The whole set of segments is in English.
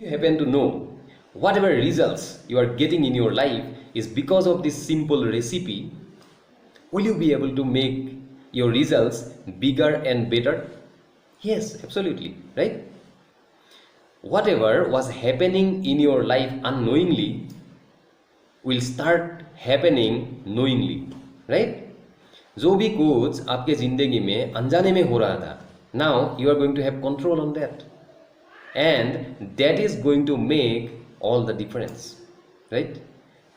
You happen to know whatever results you are getting in your life is because of this simple recipe, will you be able to make your results bigger and better? Yes, absolutely, right? Whatever was happening in your life unknowingly will start happening knowingly, right? जो भी कुछ आपके जिंदगी में अनजाने में हो रहा था, now you are going to have control on that. And that is going to make all the difference, right?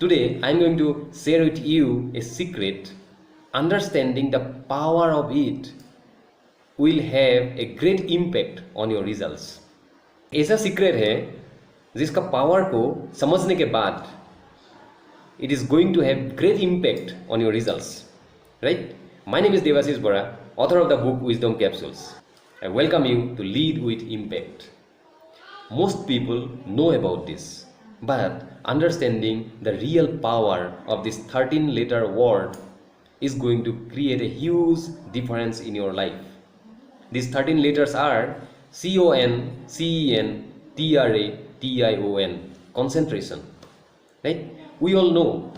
Today I'm going to share with you a secret. Understanding the power of it will have a great impact on your results. ऐसा secret है जिसका power को समझने के बाद it is going to have great impact on your results, right? My name is Devashish Bora, author of the book Wisdom Capsules. I welcome you to Lead with Impact. Most people know about this, but understanding the real power of this 13-letter word is going to create a huge difference in your life. These 13 letters are CONCENTRATION, concentration, right? We all know,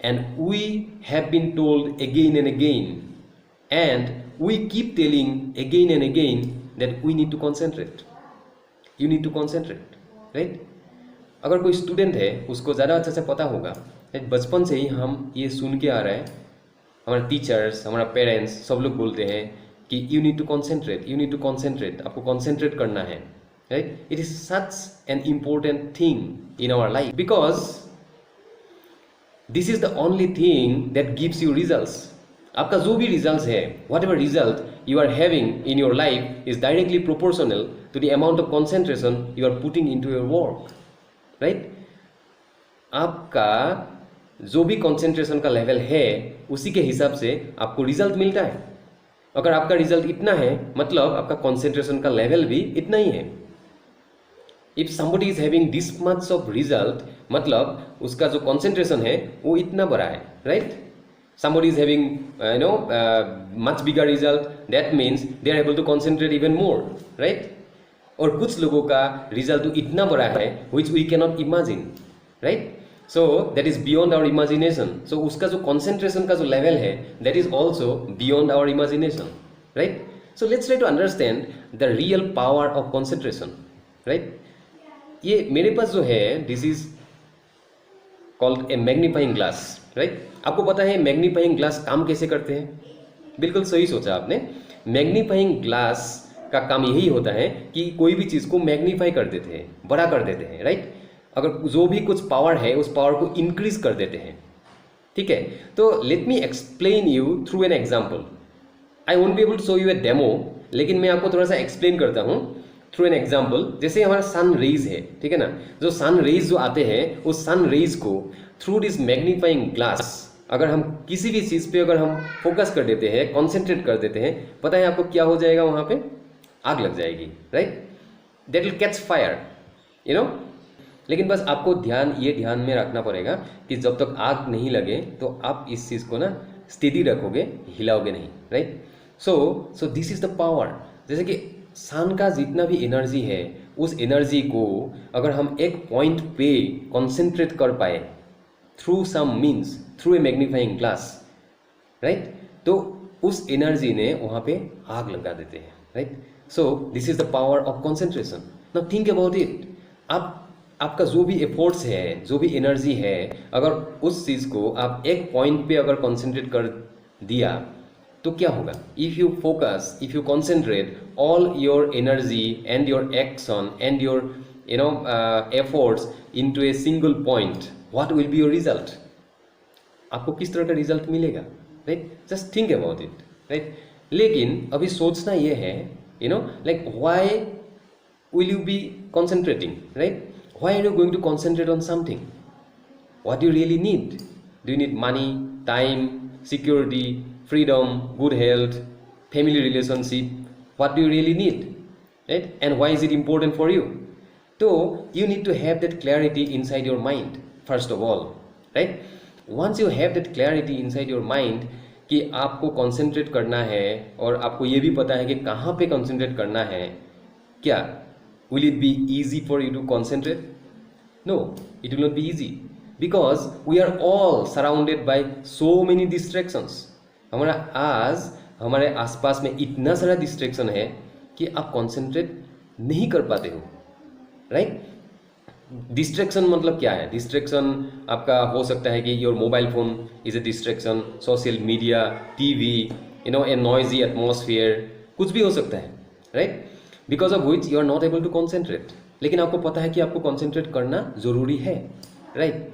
and we have been told again and again, and we keep telling again and again that we need to concentrate. You need to concentrate, right? अगर कोई student है उसको ज़्यादा अच्छे से पता होगा, बचपन से ही हम ये सुन के आ रहे हैं, हमारे टीचर्स, हमारा पेरेंट्स सब लोग बोलते हैं कि यू नीड टू कॉन्सेंट्रेट, आपको कॉन्सेंट्रेट करना है, right? It is such an important thing in our life because this is the only thing that gives you results. आपका जो भी रिजल्ट्स है, whatever result you are having in your life is directly proportional to the amount of concentration you are putting into your work, right? आपका जो भी concentration का level है उसी के हिसाब से आपको रिजल्ट मिलता है. अगर आपका रिजल्ट इतना है मतलब आपका concentration का लेवल भी इतना ही है. If somebody is having this much of result मतलब उसका जो concentration है वो इतना बड़ा है, right? Somebody is having much bigger result, that means they are able to concentrate even more, right? और कुछ लोगों का रिजल्ट तो इतना बड़ा है which we cannot imagine, right? So that is beyond our imagination. So उसका जो concentration का जो लेवल है that is also beyond our imagination, right? So let's try to understand the real power of concentration, right? ये मेरे पास जो है this is called a magnifying glass, right? आपको पता है मैग्नीफाइंग ग्लास काम कैसे करते हैं? बिल्कुल सही सोचा आपने. मैग्नीफाइंग ग्लास का काम यही होता है कि कोई भी चीज़ को मैग्नीफाई कर देते हैं, बड़ा कर देते हैं, राइट? अगर जो भी कुछ पावर है उस पावर को इंक्रीज कर देते हैं, ठीक है? तो let me explain you through an example. I won't be able to show you a demo, लेकिन मैं आपको थोड़ा सा एक्सप्लेन करता हूँ थ्रू एन एग्जाम्पल. जैसे हमारा सन रेज है, ठीक है ना? जो सन रेज जो आते हैं उस सन रेज को थ्रू दिस मैग्नीफाइंग ग्लास अगर हम किसी भी चीज़ पे अगर हम फोकस कर देते हैं, कॉन्सेंट्रेट कर देते हैं, पता है आपको क्या हो जाएगा? वहाँ पे आग लग जाएगी, right? That will catch fire, you know. लेकिन बस आपको ध्यान में रखना पड़ेगा कि जब तक आग नहीं लगे तो आप इस चीज़ को ना स्टेडी रखोगे, हिलाओगे नहीं, right? So this is the power. जैसे कि सन का जितना भी एनर्जी है उस एनर्जी को अगर हम एक पॉइंट पे कॉन्सेंट्रेट कर पाए through some means, through a magnifying glass, right? तो उस एनर्जी ने वहाँ पे आग लगा देते हैं, right? So this is the power of concentration. Now think about it. आपका जो भी एफर्ट्स है, जो भी एनर्जी है, अगर उस चीज़ को आप एक पॉइंट पे अगर कंसंट्रेट कर दिया तो क्या होगा? If you focus, if you concentrate all your energy and your action and your efforts into a single point, what will be your result? आपको किस तरह का रिजल्ट मिलेगा, right? Just think about it, right? लेकिन अभी सोचना ये है, like why will you be concentrating, right? Why are you going to concentrate on something? What do you really need? Do you need money, time, security, freedom, good health, family relationship? What do you really need, right? And why is it important for you? So you need to have that clarity inside your mind first of all, right? Once you have that clarity inside your mind कि आपको concentrate करना है और आपको ये भी पता है कि कहाँ पे कंसंट्रेट करना है, क्या will it be easy for you to concentrate? No, it will not be easy because we are all surrounded by so many distractions. हमारा आज हमारे आसपास में इतना सारा डिस्ट्रैक्शन है कि आप कंसंट्रेट नहीं कर पाते हो, राइट? डिस्ट्रैक्शन मतलब क्या है? डिस्ट्रैक्शन आपका हो सकता है कि your mobile phone is a distraction, social media, TV, a noisy atmosphere, कुछ भी हो सकता है, right? Because of which you are not able to concentrate. लेकिन आपको पता है कि आपको कॉन्सेंट्रेट करना जरूरी है, right?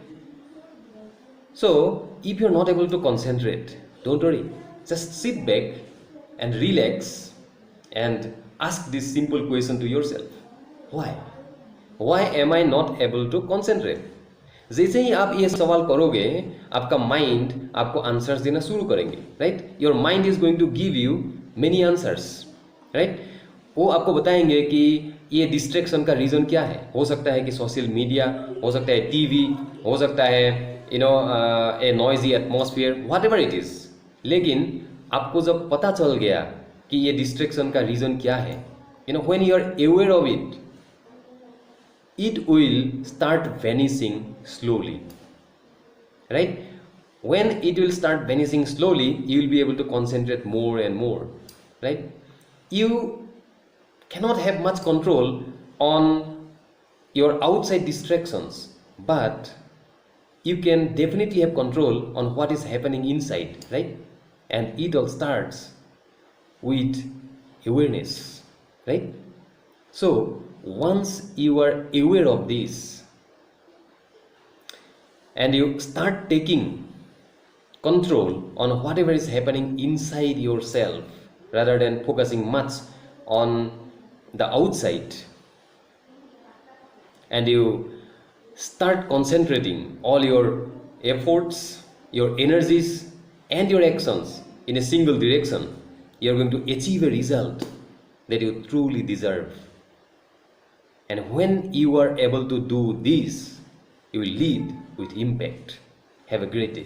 So if you are not able to concentrate, don't worry, just sit back and relax and ask this simple question to yourself. Why am I not able to concentrate? जैसे ही आप ये सवाल करोगे, आपका mind आपको answers देना शुरू करेंगे, right? Your mind is going to give you many answers, right? वो आपको बताएंगे कि ये डिस्ट्रैक्शन का रीज़न क्या है. हो सकता है कि सोशल मीडिया, हो सकता है टीवी, हो सकता है a noisy atmosphere, whatever it is. लेकिन आपको जब पता चल गया कि ये डिस्ट्रैक्शन का रीज़न क्या है, when you are aware of it, it will start vanishing slowly, right? When it will start vanishing slowly, you will be able to concentrate more and more, right? You cannot have much control on your outside distractions, but you can definitely have control on what is happening inside, right? And it all starts with awareness, right? So once you are aware of this and you start taking control on whatever is happening inside yourself rather than focusing much on the outside, and you start concentrating all your efforts, your energies and your actions in a single direction, you are going to achieve a result that you truly deserve. And when you are able to do this, you will lead with impact. Have a great day.